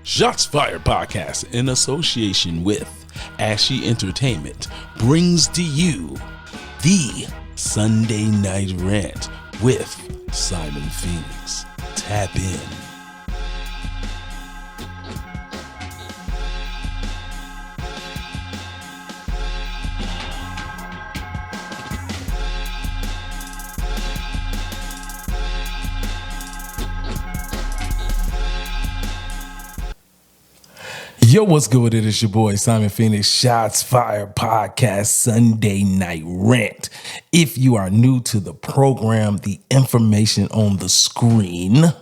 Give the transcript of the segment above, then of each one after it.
Shots Fired Podcast, in association with Ashy Entertainment, brings to you the Sunday Night Rant with Simon Phoenix. Tap in. Yo, what's good with it? It's your boy Simon Phoenix, Shots Fired Podcast, Sunday Night Rant. If you are new to the program, the information on the screen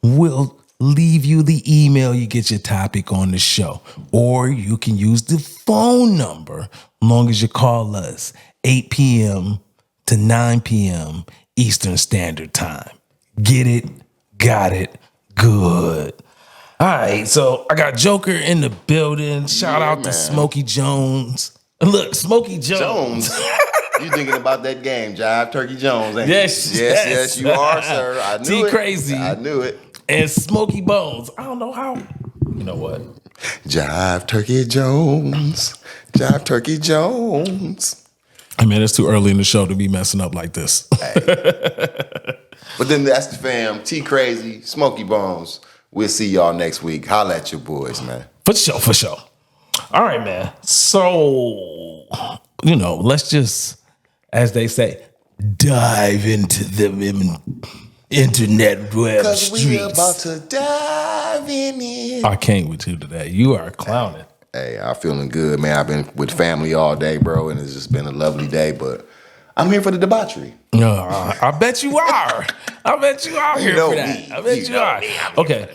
will leave you the email you get your topic on the show. Or you can use the phone number, as long as you call us 8 p.m. to 9 p.m. Eastern Standard Time. Get it, got it, good. All right, so I got Joker in the building. Shout out to Smokey Jones. Look, Smokey Jones. You thinking about that game, Jive Turkey Jones, ain't yes, you? Yes, you are, sir. I knew it. Crazy. I knew it. And Smokey Bones. I don't know how. You know what? Jive Turkey Jones. Jive Turkey Jones. I mean, it's too early in the show to be messing up like this. Hey. But then that's the fam. T Crazy, Smokey Bones. We'll see y'all next week. Holla at your boys, man. For sure. All right, man. So, let's just, as they say, dive into the internet web streets. We about to dive in it. I can't with you today. You are clowning. Hey, I'm feeling good, man. I've been with family all day, bro, and it's just been a lovely day, but I'm here for the debauchery. No, I bet you are. I bet you are here for that. I bet you are. Okay,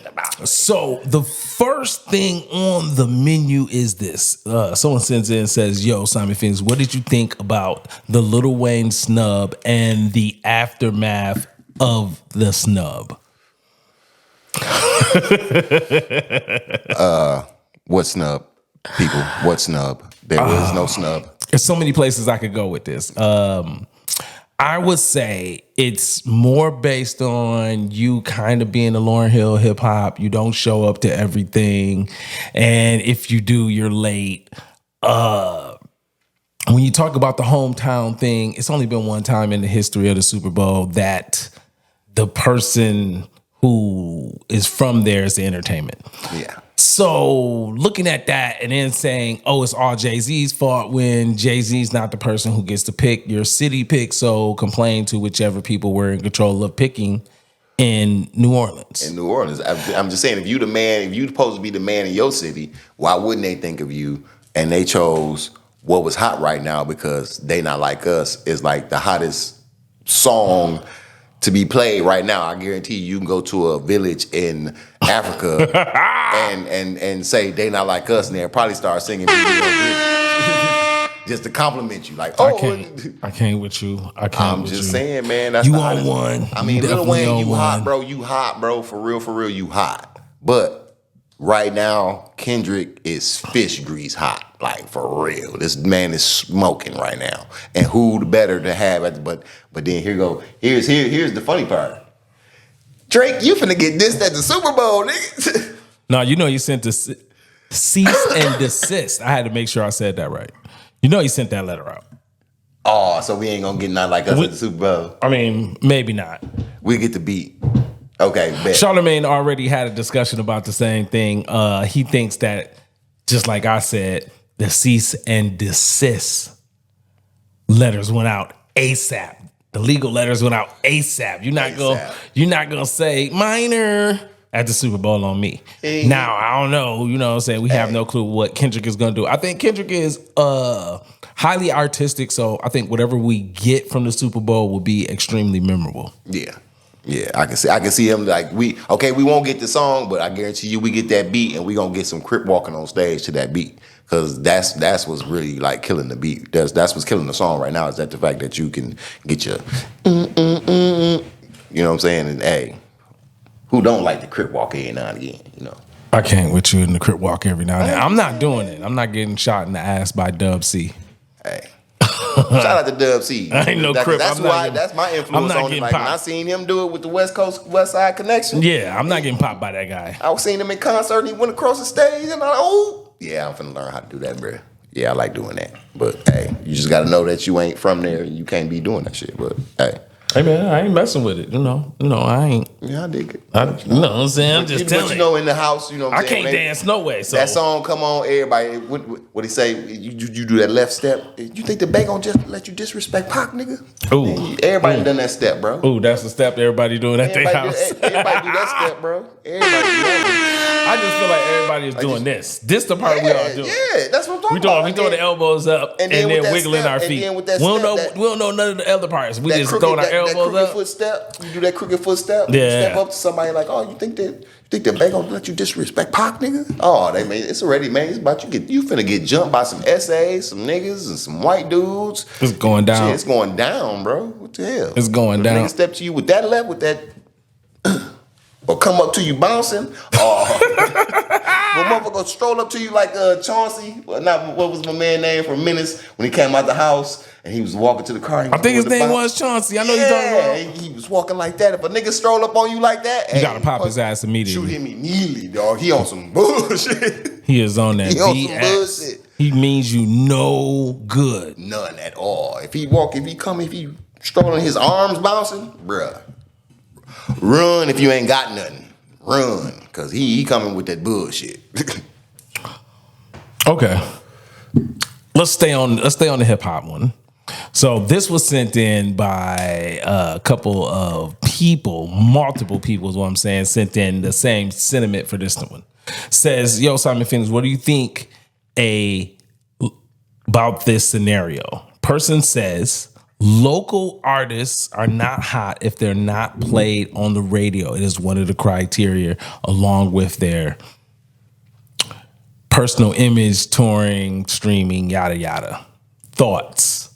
so the first thing on the menu is this. Someone sends in and says, yo, Simon Phoenix, what did you think about the Lil Wayne snub and the aftermath of the snub? What snub, people? What snub? There was no snub. There's so many places I could go with this. I would say it's more based on you kind of being a Lauryn Hill hip hop. You don't show up to everything. And if you do, you're late. When you talk about the hometown thing, it's only been one time in the history of the Super Bowl that the person who is from there is the entertainment. Yeah. So looking at that and then saying, oh, it's all Jay-Z's fault when Jay-Z's not the person who gets to pick your city pick, so complain to whichever people were in control of picking in New Orleans. In New Orleans. I'm just saying, if you the man, if you supposed to be the man in your city, why wouldn't they think of you? And they chose what was hot right now because They Not Like Us is like the hottest song to be played right now. I guarantee you can go to a village in Africa and say They Not Like Us, and they'll probably start singing just to compliment you. Like, oh, I can't with you. I'm just saying, man. That's you on one. I mean, Lil Wayne, you hot, bro. You hot, bro. For real, you hot. But right now, Kendrick is fish grease hot. Like, for real. This man is smoking right now. And who the better to have it? But then here's the funny part. Drake, you finna get this at the Super Bowl, nigga. No, you sent the cease and desist. I had to make sure I said that right. You sent that letter out. Oh, so we ain't gonna get Not Like Us at the Super Bowl. I mean, maybe not. We get the beat. Okay, bet. Charlamagne already had a discussion about the same thing. He thinks that, just like I said, the cease and desist letters went out ASAP. The legal letters went out ASAP. You're not gonna say minor at the Super Bowl on me. Hey. Now, I don't know, what I'm saying? We have no clue what Kendrick is gonna do. I think Kendrick is highly artistic, so I think whatever we get from the Super Bowl will be extremely memorable. Yeah. Yeah, I can see him like we won't get the song, but I guarantee you we get that beat and we gonna get some Crip walking on stage to that beat. Cause that's what's really like killing the beat. That's what's killing the song right now, is that the fact that you can get your you know what I'm saying? And hey, who don't like the Crip walk every now and again, I can't with you in the Crip walk every now and then. I'm not doing it. I'm not getting shot in the ass by Dub C. Hey. Shout out to Dub C. I ain't no Crip. That's why. That's my influence on it. Like when I seen him do it with the West Side Connection. Yeah, I'm not getting popped by that guy. I was seeing him in concert and he went across the stage and I'm like, oh, yeah, I'm finna learn how to do that, bro. Yeah, I like doing that. But hey, you just gotta know that you ain't from there. You can't be doing that shit. But hey. Hey man, I ain't messing with it. You know, I ain't. Yeah, I dig it. You know what I'm saying? I'm just telling you. But you know, in the house, you know what I'm saying? I can't dance no way. So that song come on, everybody. What he say? You do that left step. You think the Bay gonna just let you disrespect Pac, nigga? Ooh, everybody done that step, bro. Ooh, that's the step everybody doing at their house. Everybody do that step, bro. Everybody do that. I just feel like everybody is doing this. This the part we all do. Yeah, that's what I'm talking about. We throw the elbows up and then wiggling our feet. We don't know none of the other parts. We just throwing our elbows up. Footstep. You do that crooked footstep. Yeah. You step up to somebody like, oh, you think that they gonna let you disrespect Pac, nigga? Oh, it's already, man. It's about you finna get jumped by some SAs, some niggas, and some white dudes. It's going down. Shit, it's going down, bro. What the hell? It's going down. Nigga step to you with that left, with that, or come up to you bouncing. When motherfucker stroll up to you like Chauncey, what was my man name from Menace when he came out the house and he was walking to the car. I think his name was Chauncey. I know you're talking about. He was walking like that. If a nigga stroll up on you like that, you gotta pop his ass immediately. Shoot him immediately, dog. He on some bullshit. He is on that. He on some bullshit. He means you no good. None at all. If he strolling his arms bouncing, bruh, run if you ain't got nothing. Run, cause he coming with that bullshit. Okay, let's stay on the hip hop one. So this was sent in by a couple of people, multiple people is what I'm saying, sent in the same sentiment for this one. Says, yo, Simon Phoenix, what do you think about this scenario? Person says, local artists are not hot if they're not played on the radio. It is one of the criteria, along with their personal image, touring, streaming, yada, yada. Thoughts?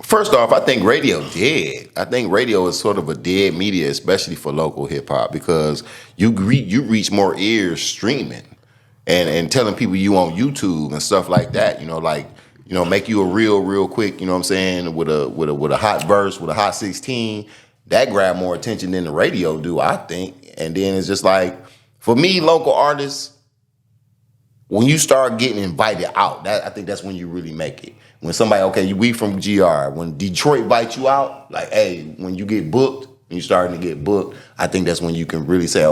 First off, I think radio dead. I think radio is sort of a dead media, especially for local hip hop, because you reach more ears streaming and telling people you on YouTube and stuff like that. Make you a real quick, you know what I'm saying, with a hot verse, with a hot 16, that grab more attention than the radio do, I think. And then it's just like, for me, local artists, when you start getting invited out, I think that's when you really make it. When somebody, we from GR, when Detroit invites you out, like, hey, when you get booked, when you're starting to get booked, I think that's when you can really say,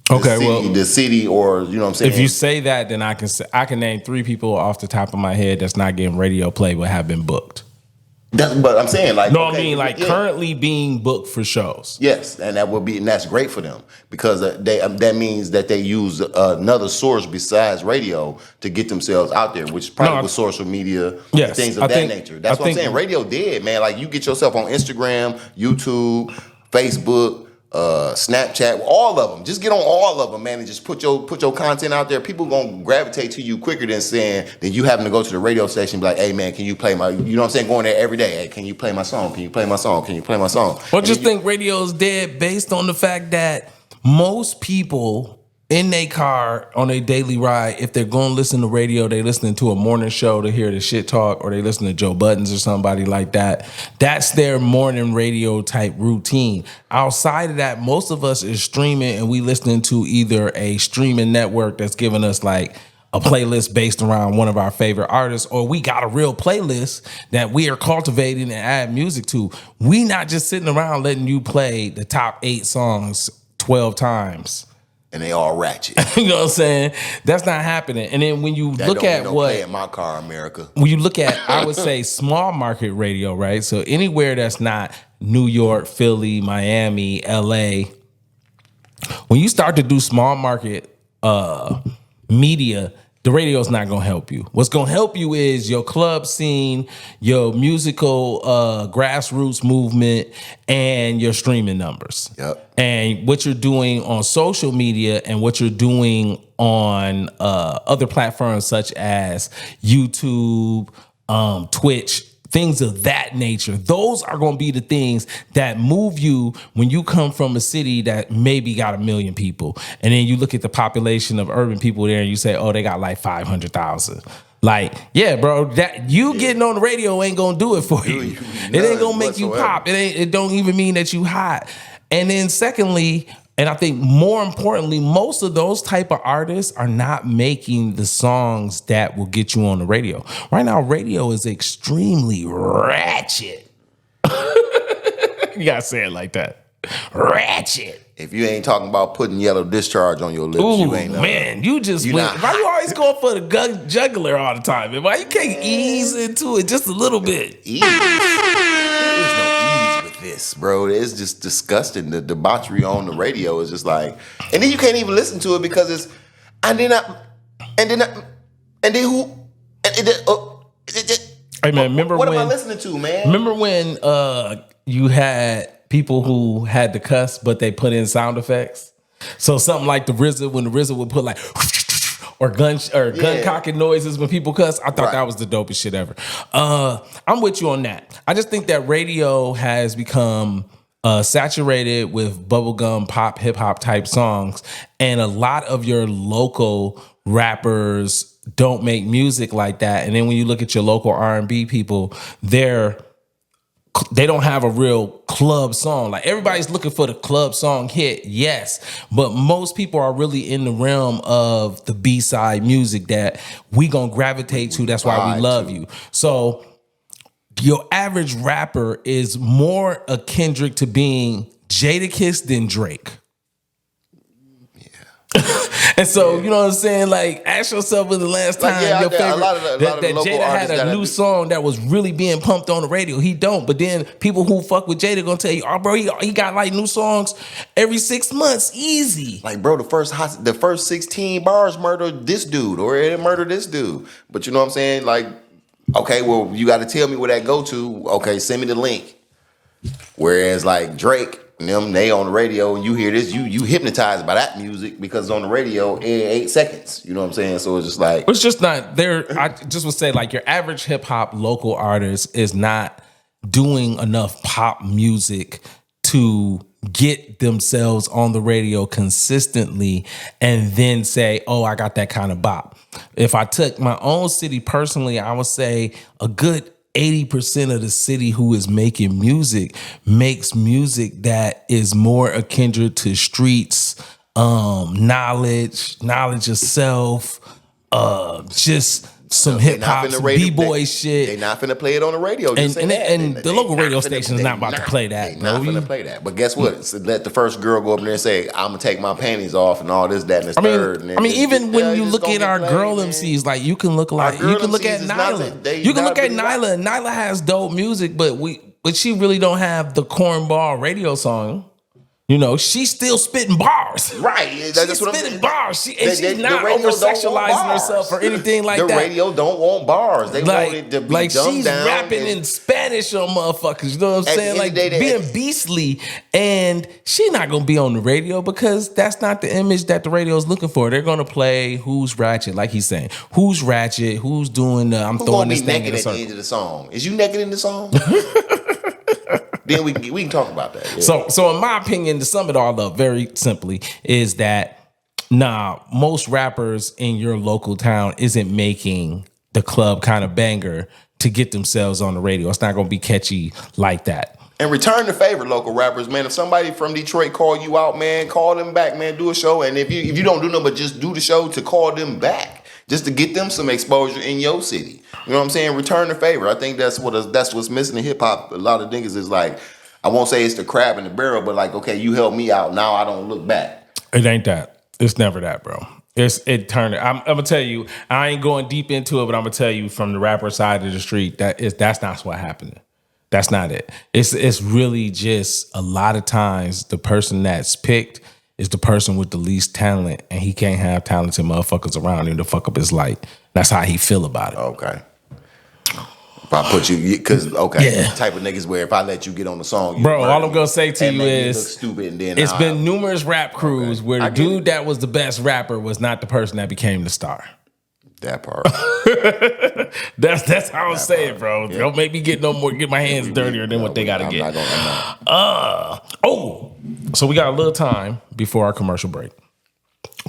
the city, or you know what I'm saying. If you say that, then I can name 3 people off the top of my head that's not getting radio play but have been booked. But I'm saying currently being booked for shows. Yes, and that's great for them, because that means that they use another source besides radio to get themselves out there, which is probably with social media, things of that nature. That's what I'm saying. Radio dead, man. Like, you get yourself on Instagram, YouTube, Facebook, Snapchat, all of them. Just get on all of them, man, and just put your content out there. People gonna gravitate to you quicker than you having to go to the radio station and be like, hey man, can you play my, you know what I'm saying, going there every day. Hey, can you play my song? Can you play my song? Can you play my song? Well, think radio's dead based on the fact that most people in their car on a daily ride, if they're going to listen to radio, they listening to a morning show to hear the shit talk, or they listen to Joe Buttons or somebody like that. That's their morning radio type routine. Outside of that, most of us is streaming, and we listening to either a streaming network that's giving us like a playlist based around one of our favorite artists, or we got a real playlist that we are cultivating and add music to. We not just sitting around letting you play the top 8 songs 12 times. And they all ratchet. You know what I'm saying? That's not happening. And then when you look at what play in my car, America. When you look at, I would say, small market radio, right? So anywhere that's not New York, Philly, Miami, LA, when you start to do small market media, the radio's not gonna help you. What's gonna help you is your club scene, your musical grassroots movement, and your streaming numbers. Yep. And what you're doing on social media and what you're doing on other platforms such as YouTube, Twitch, things of that nature. Those are going to be the things that move you when you come from a city that maybe got 1 million people. And then you look at the population of urban people there and you say, oh, they got like 500,000. Like, yeah, bro, that you getting on the radio ain't gonna do it for you. It ain't gonna make you pop. It don't even mean that you hot. And then secondly, and I think more importantly, most of those type of artists are not making the songs that will get you on the radio. Right now, radio is extremely ratchet. You gotta say it like that. Ratchet. If you ain't talking about putting yellow discharge on your lips, you ain't. Man, you just went. Why you always going for the jugular all the time? Man? Why you can't ease into it just a little bit? Ease. There is no ease with this, bro. It's just disgusting. The debauchery on the radio is just like, and then you can't even listen to it because it's, and then who, Hey man, remember what when? am I listening to, man? Remember when you had people who had to cuss, but they put in sound effects? So something like the RZA, when the RZA would put like or gun cocking noises when people cuss. I thought that was the dopest shit ever. I'm with you on that. I just think that radio has become saturated with bubblegum pop, hip hop type songs, and a lot of your local rappers don't make music like that. And then when you look at your local R&B people, they don't have a real club song. Like everybody's looking for the club song hit, yes, but most people are really in the realm of the B-side music that we gonna gravitate to. That's why we love you. So your average rapper is more a Kendrick to being Jadakiss than Drake. And so, you know what I'm saying? Like, ask yourself when the last time your favorite that Jada had a new song that was really being pumped on the radio. He don't, but then people who fuck with Jada gonna tell you, oh, bro, he got like new songs every 6 months, easy. Like, bro, the first 16 bars murdered this dude, or it murdered this dude. But you know what I'm saying? Like, okay, well, you got to tell me where that go to. Okay, send me the link. Whereas like Drake, they on the radio and you hear this, you hypnotized by that music because it's on the radio in 8 seconds. You know what I'm saying? So it's just like, it's just not there. I just would say like your average hip hop local artist is not doing enough pop music to get themselves on the radio consistently and then say, oh, I got that kind of bop. If I took my own city personally, I would say a good 80% of the city who is making music makes music that is more akin to streets, knowledge of self, just some hip hop, b-boy shit. They not finna play it on the radio. And the local radio station is not about to play that. They not finna play that. But guess what? So let the first girl go up there and say, I'm gonna take my panties off and all this, that, and the third. And even when you look at our girl MCs, like you can look at Nyla. You can look at Nyla, and Nyla has dope music, but she really don't have the cornball radio song. You know, she's still spitting bars. Right. She's spitting bars. She's not over-sexualizing herself or anything like that. The radio don't want bars. They want it to be dumbed down. She's rapping in Spanish on motherfuckers. You know what I'm saying? Like being beastly. And she's not going to be on the radio because that's not the image that the radio is looking for. They're going to play who's ratchet, like he's saying. Who's ratchet? Who's doing the I'm throwing this thing in the circle. At the end of the song? Is you naked in the song? Then we can talk about that. Yeah. So in my opinion, to sum it all up very simply, is that most rappers in your local town isn't making the club kind of banger to get themselves on the radio. It's not going to be catchy like that. And return the favor, local rappers, man. If somebody from Detroit call you out, man, call them back, man. Do a show, and if you don't do nothing but just do the show to call them back, just to get them some exposure in your city. You know what I'm saying? Return the favor. I think that's what's missing in hip hop. A lot of niggas is like, I won't say it's the crab in the barrel, but like, okay, you helped me out. Now I don't look back. It ain't that. It's never that, bro. It turned. I'm gonna tell you. I ain't going deep into it, but I'm gonna tell you from the rapper side of the street that's not what happened. That's not it. It's really just a lot of times the person that's picked is the person with the least talent, and he can't have talented motherfuckers around him to fuck up his life. That's how he feel about it. Okay. If I put you, because type of niggas where if I let you get on the song, bro, all I'm gonna say to you is, look stupid, and then it's been numerous rap crews where the dude that was the best rapper was not the person that became the star. That part. that's how I'm saying, bro. Yeah. Don't make me get my hands dirtier than what they gotta get. So we got a little time before our commercial break.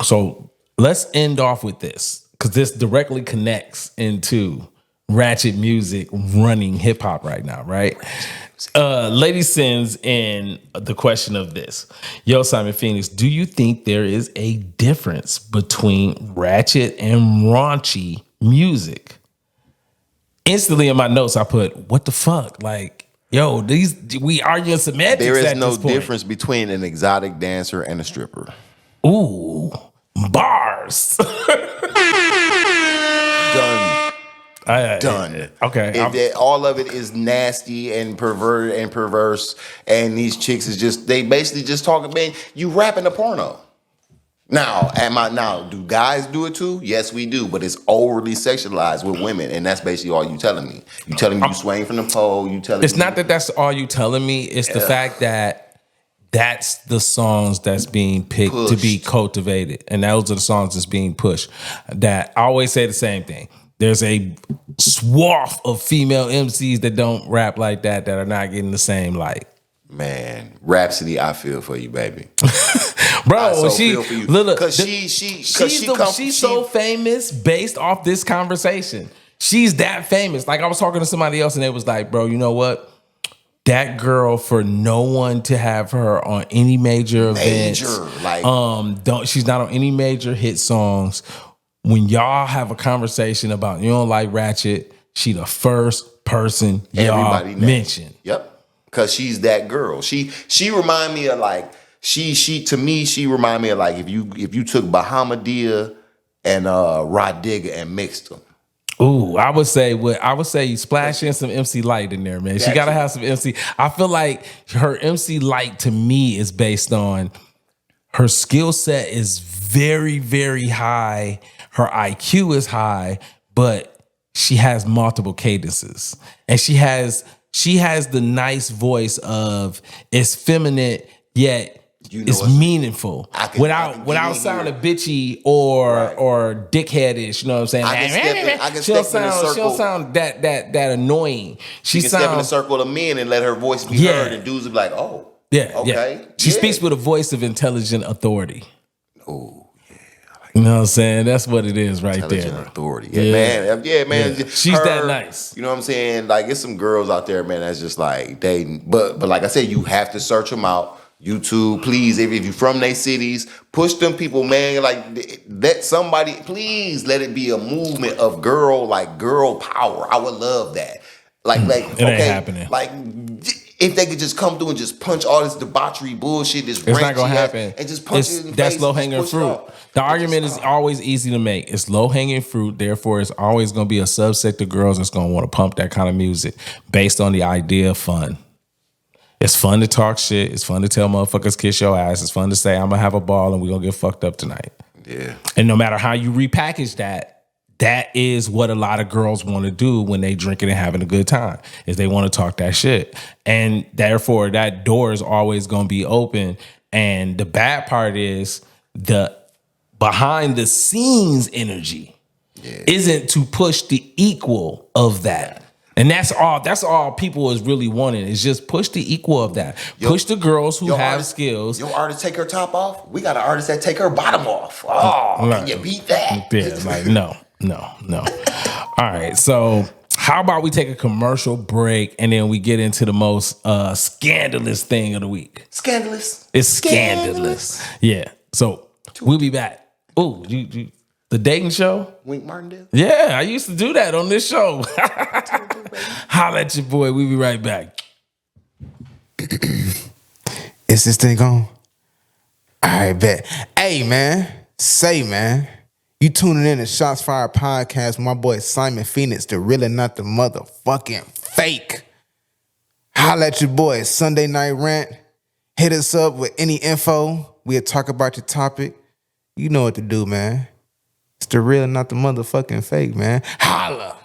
So let's end off with this. because this directly connects into ratchet music running hip hop right now, right? Lady sends in the question of this. Yo, Simon Phoenix, do you think there is a difference between ratchet and raunchy music? Instantly in my notes, I put, what the fuck? Like, yo, we arguing semantics. There is at no this point. difference between an exotic dancer and a stripper. Ooh, bars. Done. Done. Okay. If all of it is nasty and perverted and perverse, and these chicks is just, they basically just talking, man, you rapping a porno. Now, do guys do it too? Yes, we do, but it's overly sexualized with women, and that's basically all you telling me. You telling me you swing from the pole, you telling me. It's not that that's all you telling me, it's the fact that that's the songs that's being picked to be cultivated, and those are the songs that's being pushed. That I always say the same thing. There's a swath of female MCs that don't rap like that are not getting the same light. Man, Rhapsody, I feel for you, baby. Bro, because she's so famous based off this conversation. She's that famous. Like I was talking to somebody else, and it was like, bro, you know what? That girl, for no one to have her on any major events, she's not on any major hit songs. When y'all have a conversation about you don't like ratchet, she the first person y'all mention. Yep, because she's that girl. She remind me of like she remind me of like if you took Bahamadia and Rod Digger and mixed them. Ooh, I would say you splash in some MC Light in there, man. She gotta have some MC. I feel like her MC Light to me is based on her skill set is very, very high. Her IQ is high, but she has multiple cadences. And she has the nice voice of it's feminine, yet it's meanful without sounding bitchy or dickheadish. You know what I'm saying? She don't sound that annoying. She can step in a circle of men and let her voice be heard, and dudes will be like, oh, okay. Yeah. She speaks with a voice of intelligent authority. Oh. You know what I'm saying? That's what it is right there. Intelligent authority. Man. Yeah. She's that nice. You know what I'm saying? Like, it's some girls out there, man, that's just like dating. But like I said, you have to search them out. YouTube, please, if you're from their cities, push them people, man. Like, let somebody, please let it be a movement of girl power. I would love that. It ain't happening. Like, if they could just come through and just punch all this debauchery bullshit, it's not gonna happen. And just punch it in the face. That's low hanging fruit. The argument is always easy to make. It's low hanging fruit. Therefore, it's always gonna be a subsect of girls that's gonna want to pump that kind of music based on the idea of fun. It's fun to talk shit. It's fun to tell motherfuckers kiss your ass. It's fun to say I'm gonna have a ball and we're gonna get fucked up tonight. Yeah. And no matter how you repackage that is what a lot of girls want to do when they drinking and having a good time, is they want to talk that shit. And therefore that door is always going to be open. And the bad part is the behind the scenes energy isn't to push the equal of that. And that's all people is really wanting, is just push the equal of that. Push the girls who have skills. Your artist take her top off? We got an artist that take her bottom off. Oh, can you beat that? Yeah, like no. All right, so how about we take a commercial break and then we get into the most scandalous thing of the week? Scandalous? It's scandalous. Yeah, so we'll be back. Ooh, you the dating show? Wink Martindale? Yeah, I used to do that on this show. Holla at your boy. We'll be right back. Is this thing on? All right, bet. Hey, man. You tuning in to Shots Fired Podcast with my boy Simon Phoenix, the really not the motherfucking fake. Holla at your boy, Sunday Night Rant. Hit us up with any info. We'll talk about your topic. You know what to do, man. It's the real, not the motherfucking fake, man. Holla!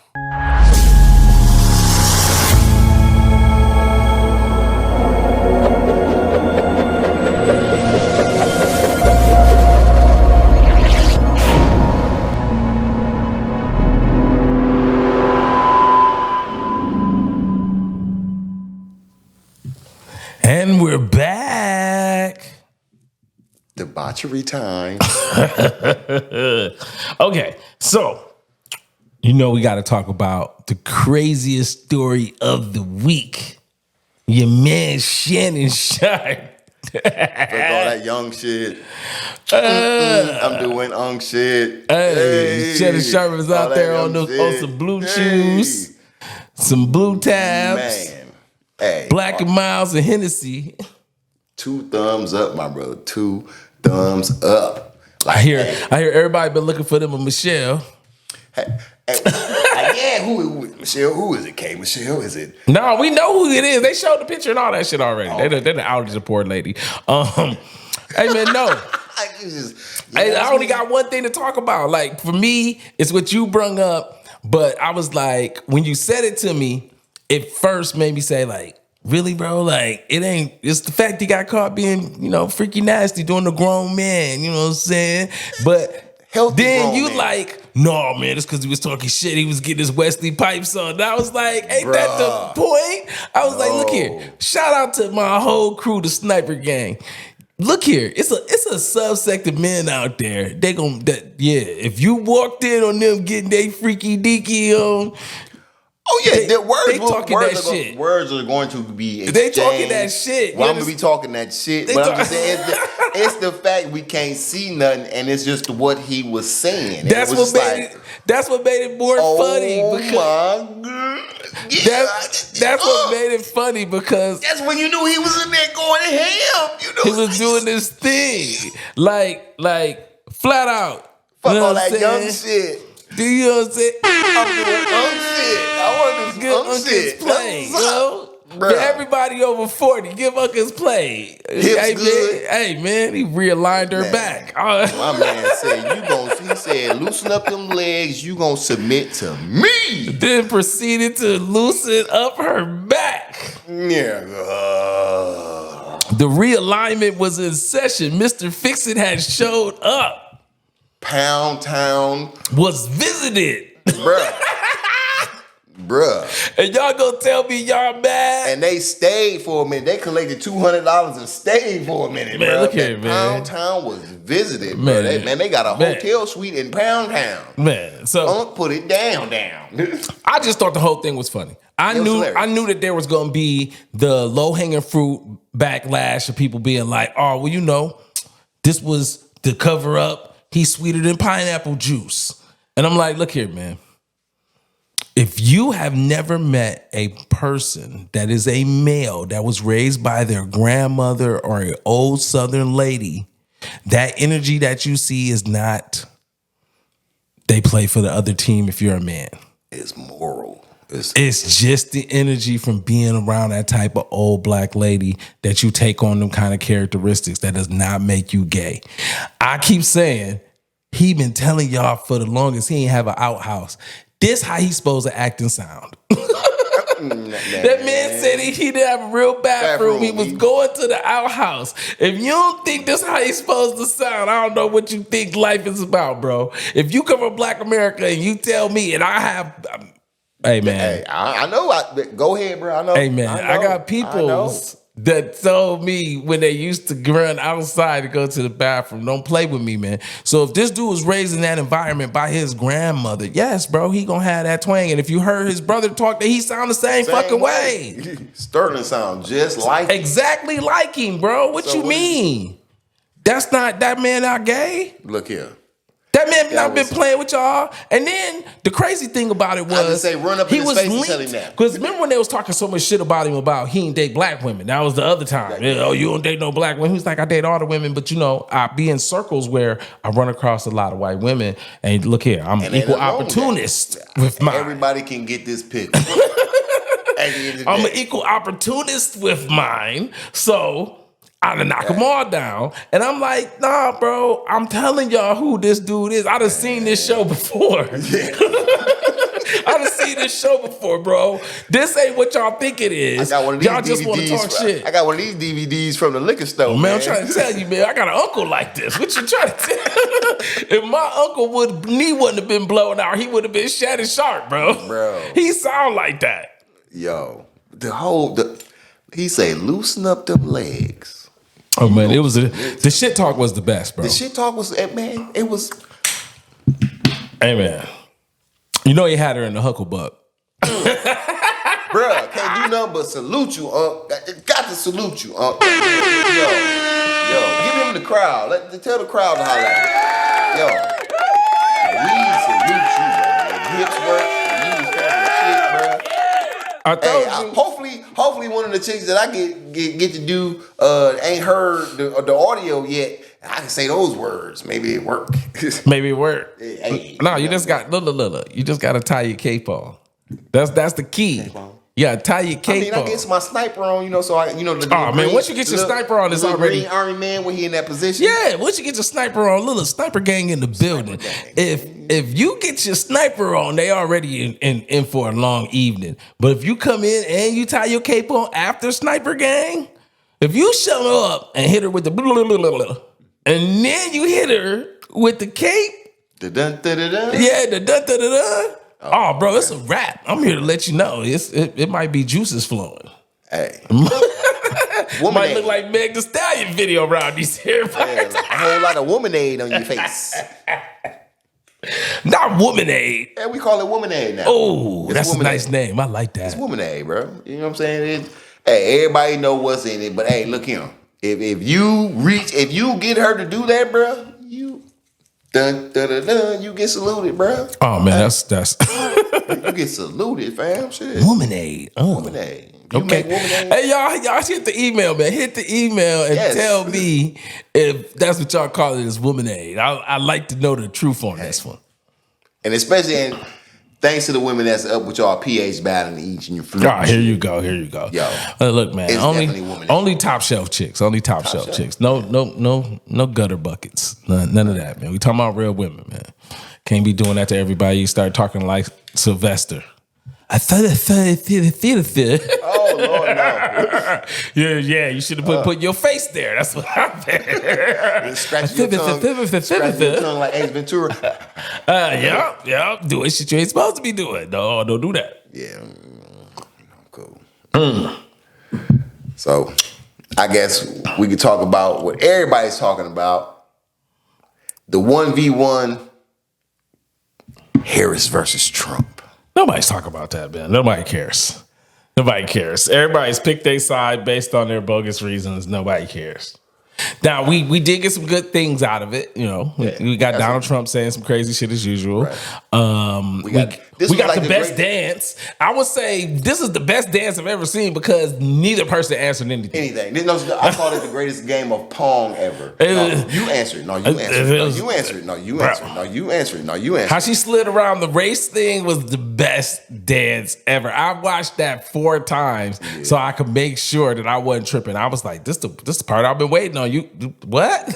And we're back. Debauchery time. Okay, so we got to talk about the craziest story of the week. Your man Shannon Sharp. Fuck all that young shit. I'm doing shit. Hey, Shannon Sharp was out there on some blue chews, some blue tabs, Man. Hey, Black and Miles and Hennessy. 2 thumbs up, my brother. 2 thumbs up. Like, I hear everybody been looking for them a Michelle. Yeah, who Michelle? Who is it? K Michelle? Is it? No, we know who it is. They showed the picture and all that shit already. They done outed the poor lady. Hey man, no. I only got one thing to talk about. Like for me, it's what you brung up. But I was like, when you said it to me, it first made me say like, really, bro? Like it's the fact he got caught being, freaky nasty doing the grown man. You know what I'm saying? But healthy then you man. like, no, man, it's because he was talking shit. He was getting his Wesley Pipes on. And I was like, ain't that the point? I was like, look here. Shout out to my whole crew, the Sniper Gang. Look here. It's a subsect of men out there. If you walked in on them getting they freaky deaky on. Oh yeah, words are going to be exchanged. They talking that shit. Well, I'm gonna be talking that shit, but I'm just saying it's the fact we can't see nothing, and it's just what he was saying. That's what made it more funny. Oh my god! Yeah, that's what made it funny because that's when you knew he was in there going ham. He was doing this thing like flat out. Fuck all that young shit. Do you know what I'm saying? I'm doing shit. I want this shit. Play, For everybody over 40, give Uncle's play. Hey man, he realigned her back. My man said, he said, loosen up them legs, you gonna submit to me. Then proceeded to loosen up her back. Yeah. The realignment was in session. Mr. Fix-It had showed up. Pound Town was visited. Bruh. And y'all gonna tell me y'all mad? And they stayed for a minute. They collected $200 and stayed for a minute, man, bro. Look here, man. Pound Town was visited, man. They got a hotel suite in Pound Town. Man, so don't put it down. I just thought the whole thing was funny. I knew that there was gonna be the low-hanging fruit backlash of people being like, oh, well, this was the cover up. He's sweeter than pineapple juice. And I'm like, look here, man. If you have never met a person that is a male that was raised by their grandmother or an old Southern lady, that energy that you see is not, they play for the other team if you're a man. It's moral. It's just the energy from being around that type of old black lady that you take on them kind of characteristics that does not make you gay. I keep saying, he been telling y'all for the longest he ain't have an outhouse. This how he's supposed to act and sound. That man said he didn't have a real bathroom. He was going to the outhouse. If you don't think this how he's supposed to sound, I don't know what you think life is about, bro. If you come from Black America and you tell me, and I have... Hey, man. Hey, I know. Go ahead, bro. I know. Hey, man. I got people that told me when they used to run outside to go to the bathroom, don't play with me, man. So if this dude was raised in that environment by his grandmother, yes, bro, he gonna have that twang. And if you heard his brother talk, that he sound the same fucking way. Sterling sound just like him. Exactly like him, bro. What you mean? That's not, that man not gay? Look here. That man not been playing with y'all. And then the crazy thing about it was run up in his face and tell him that. Because remember when they was talking so much shit about him about he ain't date black women. That was the other time. Oh, you don't date no black women. He's like, I date all the women, but I be in circles where I run across a lot of white women. And look here, I'm an equal opportunist with mine. Everybody can get this pick. I'm an equal opportunist with mine. So I done knock them all down. And I'm like, nah, bro, I'm telling y'all who this dude is. I done seen this show before. I done seen this show before, bro. This ain't what y'all think it is. I got one of these y'all just want to talk shit. I got one of these DVDs from the liquor store, man. I'm trying to tell you, man, I got an uncle like this. What you trying to tell? If my uncle wouldn't have been blown out, he would have been Shannon Sharp, bro. He sound like that. Yo, he say loosen up them legs. Oh man, it was the shit talk was the best, bro. The shit talk was, man, it was. Hey man, you know he had her in the hucklebuck. Bruh, can't do nothing but salute you, got to salute you, Yo, give him the crowd. Tell the crowd to holler at him. Yo, we salute you, bro. Hips work, you was talking shit, bro. I told you. Hopefully one of the chicks that I get to do ain't heard the audio yet. I can say those words. Maybe it work. Maybe it work. Hey, no, you just got look. You just got to tie your cape on. That's the key. Yeah, tie your cape on. I get my sniper on, so man, once you get your sniper on, it's already Green Army man when he in that position. Yeah, once you get your sniper on, little sniper gang in the building. If you get your sniper on, they already in for a long evening. But if you come in and you tie your cape on after sniper gang, if you show up and hit her with the blah, blah, blah, blah, and then you hit her with the cape, the dun da da da. Yeah, the dun da da da. Oh, bro, it's a wrap. I'm here to let you know. It might be juices flowing. Hey. Might look like Meg Thee Stallion video around these here. Yeah, a whole lot of womanade on your face. Not womanade. Yeah, we call it womanade now. Oh, that's womanade. A nice name. I like that. It's womanade, bro. You know what I'm saying? Hey, everybody know what's in it, but hey, look here. If you get her to do that, bro, dun, dun, dun, dun, you get saluted, bro. Oh man, that's you get saluted, fam. Shit. Womanade. Oh. Womanade. Okay. Hey y'all hit the email, man. Hit the email and tell me if that's what y'all call it, is womanade. I like to know the truth on this one. And especially thanks to the women that's up with y'all pH battling each and your fruit. Oh, here you go. Yo, look, man. Only top shelf chicks. Only top shelf chicks. No gutter buckets. None of that, man. We talking about real women, man. Can't be doing that to everybody. You start talking like Sylvester. I thought. Oh Lord, no. Yeah. You should have put your face there. That's what happened. Scratch your tongue like Ace Ventura. Yeah. Do what shit you ain't supposed to be doing. No, don't do that. Yeah, cool. So, I guess we could talk about what everybody's talking about: the 1v1 Harris versus Trump. Nobody's talking about that, man. Nobody cares. Everybody's picked their side based on their bogus reasons. Nobody cares. Now, we did get some good things out of it. We got Donald Trump saying some crazy shit as usual. Right. We got the best dance. I would say this is the best dance I've ever seen because neither person answered anything. I called it the greatest game of Pong ever. You answered. No, you answered. You answered. No, you answered. No, you answered. No, you answered. How she slid around the race thing was the best dance ever. I watched that 4 times so I could make sure that I wasn't tripping. I was like, this the part I've been waiting on. You what?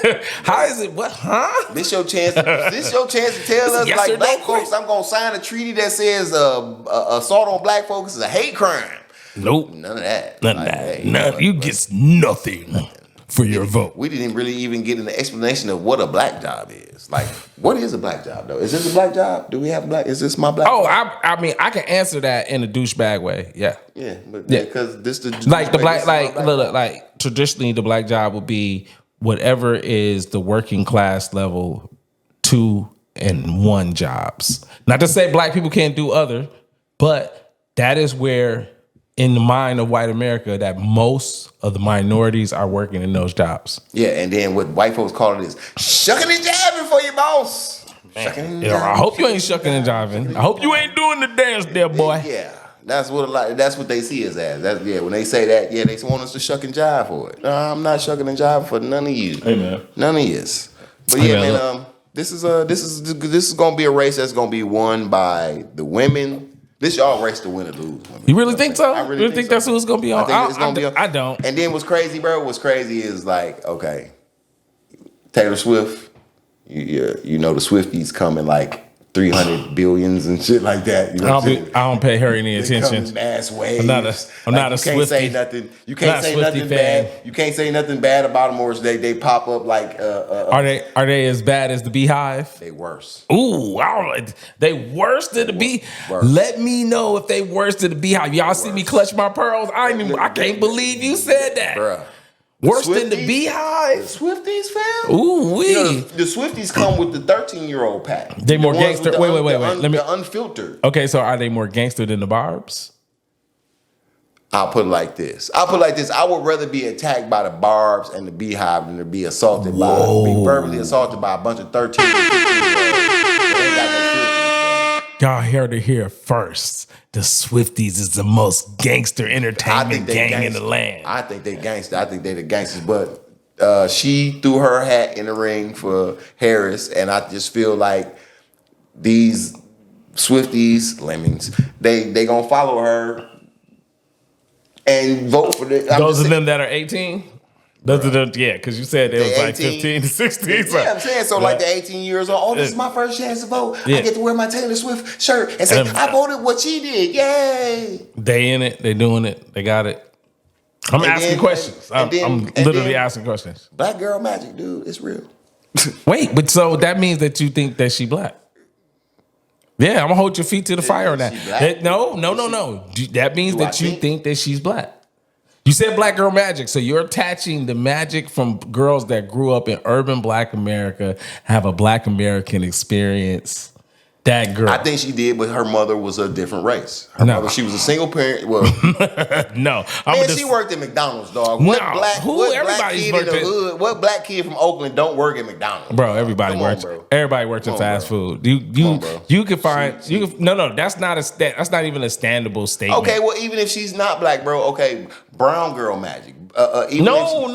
How is it? What? Huh? This your chance. This your chance to tell us, like black folks, I'm gonna sign a treaty that says assault on black folks is a hate crime. Nope. None of that. None of that. You get nothing for your vote. We didn't really even get an explanation of what a black job is. Like, what is a black job though? Is this a black job? Do we have a black? Is this my black? Oh, job? I mean, I can answer that in a douchebag way. Yeah. Yeah, but because this the like the black like traditionally the black job would be whatever is the working class level 2 and 1 jobs. Not to say black people can't do other, but that is where, in the mind of white America, that most of the minorities are working in those jobs. Yeah, and then what white folks call it is shucking and jiving for your boss. I hope you ain't shucking and jiving. I hope you ain't doing the dance there, boy. Yeah. That's what they see us as. When they say that, they want us to shuck and jive for it. No, I'm not shucking and jiving for none of you. Hey man. None of yous. But man, this is gonna be a race that's gonna be won by the women. This y'all race to win or lose. Women. You really think so? I really think that's who it's gonna be on? I don't. And then what's crazy, bro? What's crazy is like, okay, Taylor Swift. You know the Swifties coming like 300 billions and shit like that. You know I don't pay her any attention. Mass waves. I'm not a Swiftie. You can't say nothing bad. You can't say nothing bad about them, or they pop up like. Are they as bad as the Beehive? They worse. Ooh, they worse than the Bee. Let me know if they worse than the Beehive. Y'all see me clutch my pearls? I can't believe you said that, bruh. Worse than the Beehive? The Swifties, fam? Ooh, wee. You know, the Swifties come with the 13-year-old pack. They more The ones gangster. with Wait. The unfiltered. Okay, so are they more gangster than the Barbs? I'll put it like this. I would rather be attacked by the Barbs and the Beehive than to be assaulted be verbally assaulted by a bunch of 13 and 15-year-olds. Y'all heard it here first. The Swifties is the most gangster entertainment gang in the land. I think they gangster. I think they the gangsters. But she threw her hat in the ring for Harris, and I just feel like these Swifties, lemmings, they gonna follow her and vote for the. Those of them that are 18? Those are the, because you said it was like 15 to 16. So. Yeah, I'm saying, so like the 18 years old, oh, this is my first chance to vote. I get to wear my Taylor Swift shirt and say, I voted what she did. Yay. They in it. They doing it. They got it. I'm asking questions. I'm literally asking questions. Black girl magic, dude. It's real. Wait, but so that means that you think that she black? Yeah, I'm gonna hold your feet to the fire on that. No. That means that you think that she's black. You said black girl magic, so you're attaching the magic from girls that grew up in urban black America, have a black American experience. That girl. I think she did, but her mother was a different race. Her mother, she was a single parent. Well, no. She worked at McDonald's, dog. What black kid in the hood? What black kid from Oakland don't work at McDonald's? Bro, everybody works. Everybody works in fast food. You can find No. That's not even a standable statement. Okay, well, even if she's not black, bro. Okay, brown girl magic. No.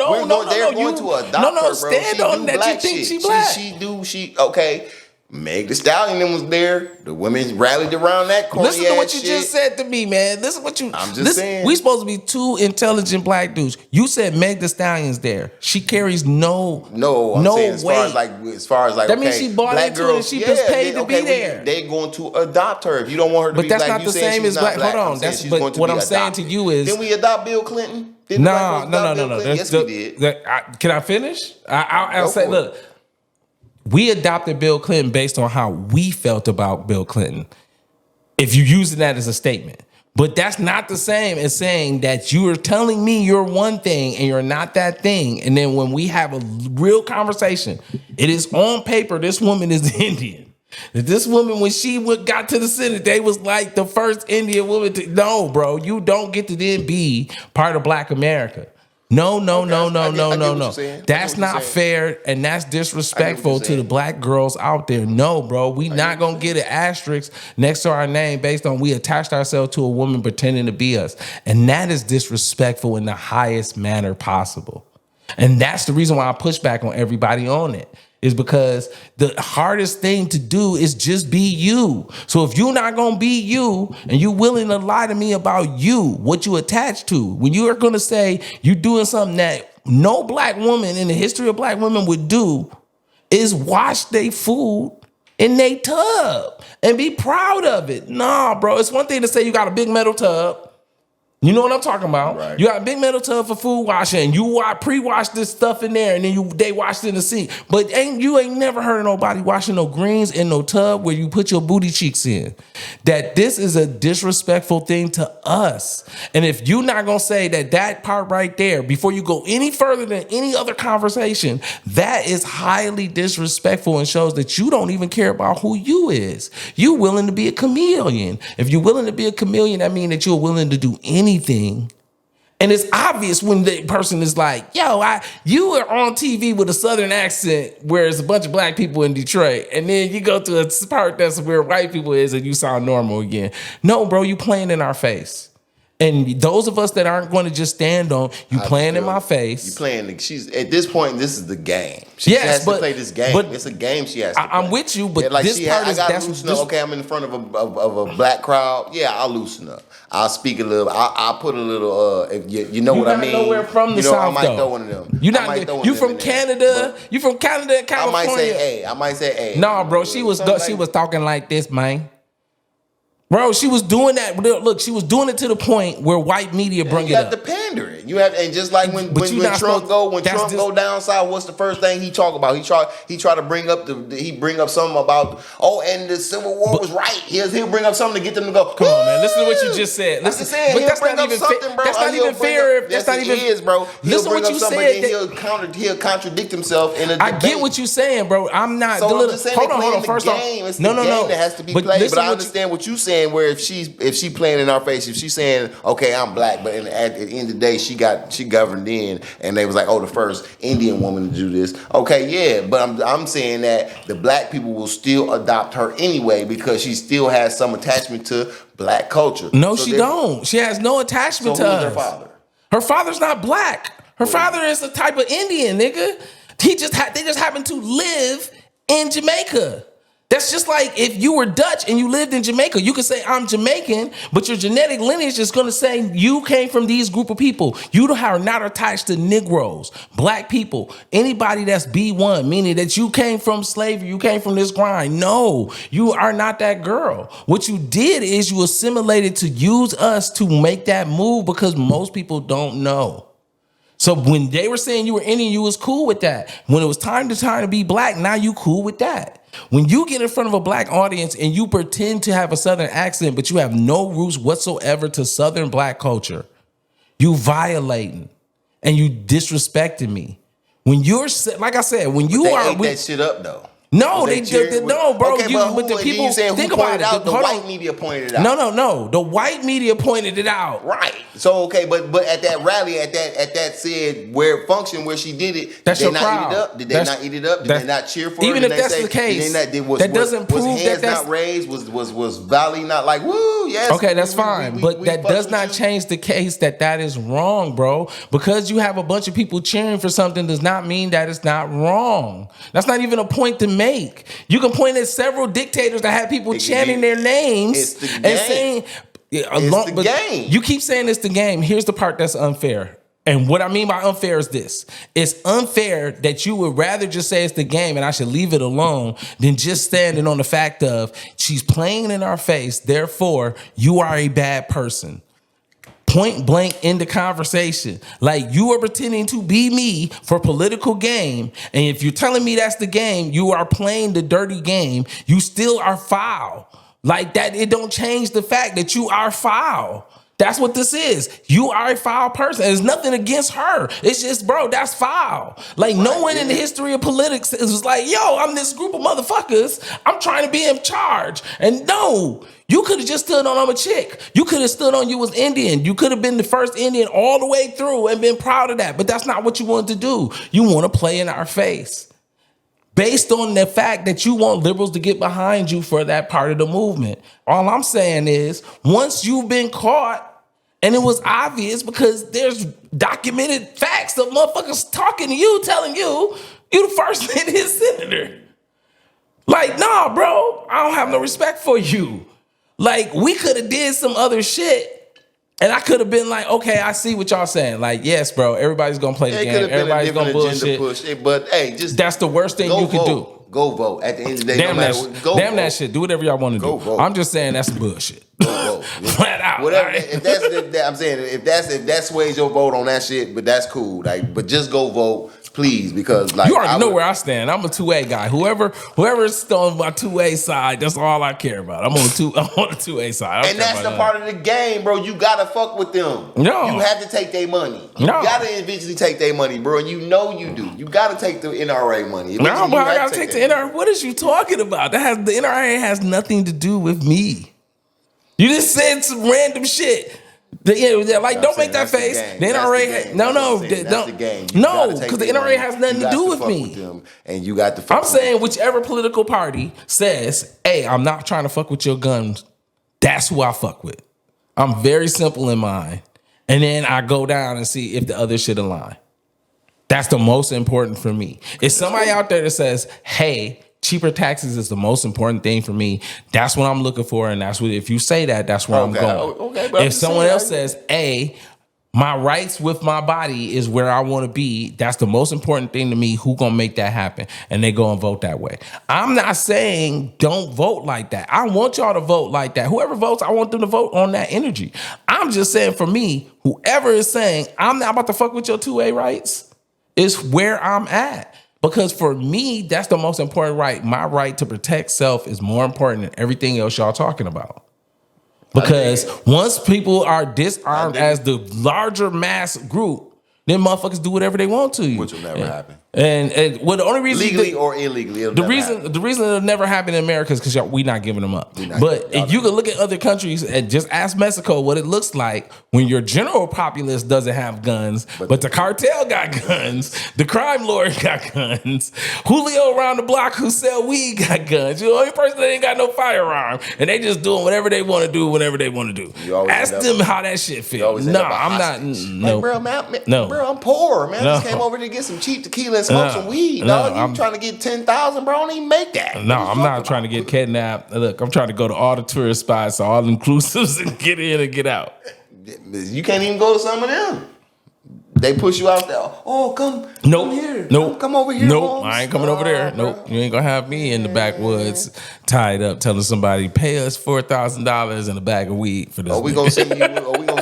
They're going to adopt her, bro. Stand on that. You think she black? She okay. Meg Thee Stallion was there. The women rallied around that corny Listen to what you just said to me, man. Listen what you. I'm just saying. We supposed to be two intelligent black dudes. You said Meg Thee Stallion's there. She carries no weight. As far as that means she bought into it and she was paid to be there. They going to adopt her. If you don't want her to be black, but that's not the same as black. Hold on. That's what I'm saying to you is. Didn't we adopt Bill Clinton? No. Yes, we did. Can I finish? I'll say, look. We adopted Bill Clinton based on how we felt about Bill Clinton. If you're using that as a statement. But that's not the same as saying that you are telling me you're one thing and you're not that thing. And then when we have a real conversation, it is on paper, this woman is Indian. This woman, when she got to the Senate, they was like the first Indian woman to, no, bro, you don't get to then be part of Black America. No. That's not fair, and that's disrespectful to the black girls out there. No, bro, we not gonna get an asterisk next to our name based on we attached ourselves to a woman pretending to be us, and that is disrespectful in the highest manner possible. And that's the reason why I push back on everybody on it. Is because the hardest thing to do is just be you. So if you're not gonna be you and you're willing to lie to me about you, what you attach to, when you are gonna say you're doing something that no black woman in the history of black women would do, is wash their food in their tub and be proud of it. Nah, bro, it's one thing to say you got a big metal tub. You know what I'm talking about? Right. You got a big metal tub for food washing. You pre-wash this stuff in there, and then they wash it in the sink. But you ain't never heard of nobody washing no greens in no tub where you put your booty cheeks in. That this is a disrespectful thing to us. And if you're not gonna say that part right there before you go any further than any other conversation, that is highly disrespectful and shows that you don't even care about who you is. You willing to be a chameleon. If you're willing to be a chameleon, that means that you're willing to do anything. And it's obvious when the person is like, yo, you are on TV with a Southern accent where it's a bunch of black people in Detroit. And then you go to a part that's where white people is and you sound normal again. No, bro, you playing in our face. And those of us that aren't going to just stand on, you playing in my face. You playing, she's at this point, this is the game. She has to play this game. It's a game she has to play. I'm with you, but this part is, I loosen up. Okay, I'm in front of a black crowd. Yeah, I'll loosen up. I'll speak a little. I'll put a little. You know what I mean? Nowhere from the South, I might throw one of them. You from Canada? You from Canada and California? I might say, hey. No, bro. She was talking like this, man. Bro, she was doing that. Look, she was doing it to the point where white media bring it You have up. to pander it. You have, and just like when not Trump supposed- go down south, what's the first thing he talk about? He try to bring up something about and the Civil War was right. He'll bring up something to get them to go. Come on, man. Listen to what you just said. I'm just saying, but he'll that's bring not up even something, bro. That's not even fair. That's not even. Is, bro. He'll Listen bring what up you something, said. then he'll contradict himself in a debate. I get what you're saying, bro. I'm not. So I'm just saying, hold on. First off, it's the game that has to be played. But I understand what you're saying. Where if she playing in our face, if she's saying, okay, I'm black, but at the end of the day, she governed in, and they was like, oh, the first Indian woman to do this. Okay, yeah, but I'm saying that the black people will still adopt her anyway because she still has some attachment to black culture. No, she don't. She has no attachment to us. Her father? Her father's not black. Her father is a type of Indian, nigga. They just happen to live in Jamaica. That's just like if you were Dutch and you lived in Jamaica, you could say I'm Jamaican, but your genetic lineage is going to say you came from these group of people. You are not attached to Negroes, black people, anybody that's B1, meaning that you came from slavery, you came from this grind. No, you are not that girl. What you did is you assimilated to use us to make that move because most people don't know. So when they were saying you were Indian, you was cool with that. When it was time to be black, now you cool with that. When you get in front of a black audience and you pretend to have a Southern accent, but you have no roots whatsoever to Southern black culture, you violating and you disrespecting me. When you're, like I said, when you are that shit up though. No, no, bro. Okay, but the people you saying think about it. The white media pointed it out. No. The white media pointed it out. Right. So okay, but at that rally, at that said where it functioned, where she did it, that's did your crowd. Did they not eat it up? Did they not cheer for her? Even if that's the case, that doesn't prove that that's not raised. Was Valley not like woo? Yes. Okay, that's fine, but that does not change the case that is wrong, bro. Because you have a bunch of people cheering for something does not mean that it's not wrong. That's not even a point to make. You can point at several dictators that have people chanting their names and saying, it's the game. You keep saying it's the game. Here's the part that's unfair. And what I mean by unfair is this. It's unfair that you would rather just say it's the game and I should leave it alone than just standing on the fact of she's playing in our face, therefore you are a bad person. Point blank in the conversation. Like you are pretending to be me for political game. And if you're telling me that's the game, you are playing the dirty game. You still are foul. Like that, it don't change the fact that you are foul. That's what this is. You are a foul person. There's nothing against her. It's just, bro, that's foul. Like no one in the history of politics is like, yo, I'm this group of motherfuckers. I'm trying to be in charge. And no, you could have just stood on I'm a chick. You could have stood on you was Indian. You could have been the first Indian all the way through and been proud of that. But that's not what you want to do. You want to play in our face. Based on the fact that you want liberals to get behind you for that part of the movement. All I'm saying is, once you've been caught, and it was obvious because there's documented facts of motherfuckers talking to you, telling you the first Indian senator. Like, nah, bro, I don't have no respect for you. Like, we could have did some other shit. And I could have been like, okay, I see what y'all saying. Like, yes, bro, everybody's gonna play the game. Everybody's gonna bullshit. But hey, just that's the worst thing you could do. Go vote. At the end of the day, damn no that shit. Do whatever y'all want to do. Vote. I'm just saying that's bullshit. Go vote. Flat out. Whatever. Right? I'm saying if that sways your vote on that shit, but that's cool. Like, but just go vote, please, because like you already know where I stand. I'm a 2A guy. Whoever's on my 2A side, that's all I care about. I'm on the 2A side. And that's the part of the game, bro. You gotta fuck with them. No. You have to take their money. You gotta eventually take their money, bro. And you know you do. You gotta take the NRA money. No, but I gotta take the NRA. What is you talking about? The NRA has nothing to do with me. You just said some random shit. Don't make that face. The NRA, no, because the NRA has nothing to do with me. And you got to fuck I'm saying whichever political party says, hey, I'm not trying to fuck with your guns, that's who I fuck with. I'm very simple in mind. And then I go down and see if the other shit align. That's the most important for me. If somebody out there that says, hey, cheaper taxes is the most important thing for me, that's what I'm looking for. And that's what, if you say that, that's where I'm going. But if someone else says, hey, My rights with my body is where I want to be. That's the most important thing to me. Who gonna make that happen? And they go and vote that way. I'm not saying don't vote like that. I want y'all to vote like that. Whoever votes, I want them to vote on that energy. I'm just saying for me, whoever is saying I'm not about to fuck with your 2A rights is where I'm at. Because for me, that's the most important right. My right to protect self is more important than everything else y'all talking about. Because once people are disarmed as the larger mass group, then motherfuckers do whatever they want to you. Which will never happen. And well, the only reason legally or illegally, the reason it'll never happen in America is because we not giving them up. But if you can look at other countries and just ask Mexico what it looks like when your general populace doesn't have guns, but the cartel got guns, the crime lord got guns, Julio around the block who sell weed got guns. You're the only person that ain't got no firearm, and they just doing whatever they want to do whenever they want to do. Ask them how that shit feels. No, I'm not. No, like, bro, I'm poor, man. I just came over to get some cheap tequila and smoke some weed. Dog, you trying to get 10,000, bro? I don't even make that. No, I'm not trying to get kidnapped. Look, I'm trying to go to all the tourist spots, all inclusives, and get in and get out. You can't even go to some of them. They push you out there. Oh, come here. Nope. Come over here. Nope. Holmes. I ain't coming over there. Nope. You ain't gonna have me in the backwoods tied up telling somebody pay us $4,000 and a bag of weed for this. We gonna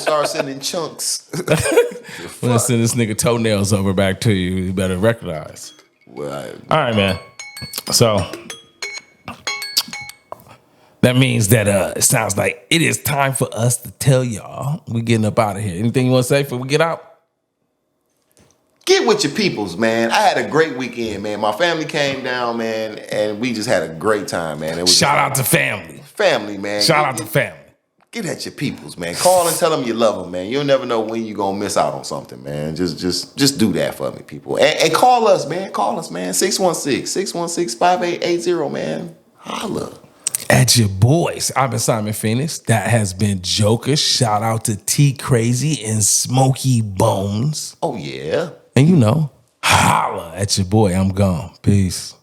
start sending chunks. We're gonna send this nigga toenails over back to you. You better recognize. Well, all right, man. So that means that it sounds like it is time for us to tell y'all we getting up out of here. Anything you want to say before we get out? Get with your peoples, man. I had a great weekend, man. My family came down, man, and we just had a great time, man. It was Shout out to family. Family, man. Shout out to family. Get at your peoples, man. Call and tell them you love them, man. You'll never know when you're going to miss out on something, man. Just do that for me, people. And call us, man. Call us, man. 616-616-5880, man. Holla. At your boys. I've been Simon Phoenix. That has been Joker. Shout out to T Crazy and Smokey Bones. Oh, yeah. And you know, holla at your boy. I'm gone. Peace.